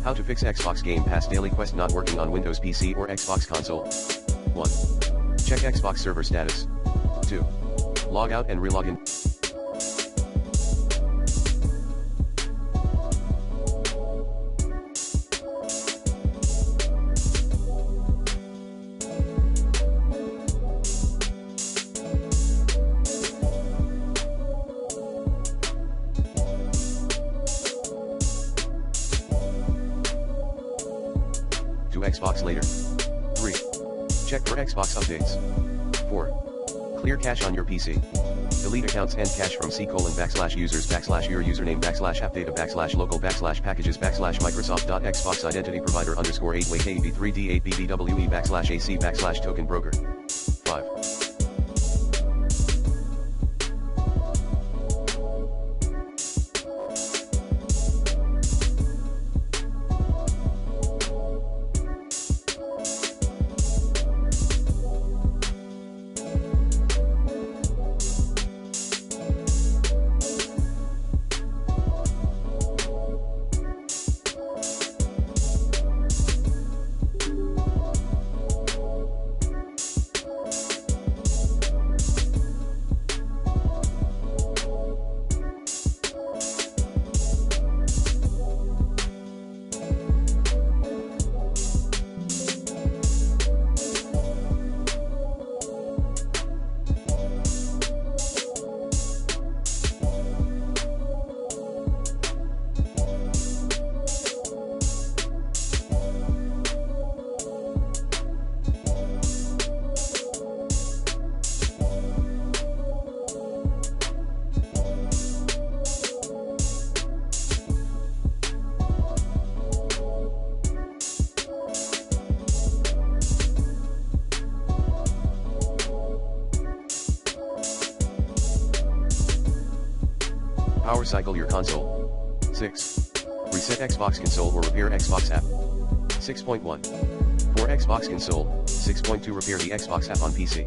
How to fix Xbox Game Pass Daily Quest not working on Windows PC or Xbox console. 1. Check Xbox server status. 2. Log out and relog in. To Xbox later. 3. Check your Xbox updates. 4. Clear cache on your PC. Delete accounts and cache from c:/users/your username /username/local/packages/microsoft.xbox identity provider _8way kb3d8bbwe /ac/token broker. 5. Power cycle your console. 6. Reset Xbox console or repair Xbox app. 6.1. For Xbox console, 6.2 repair the Xbox app on PC.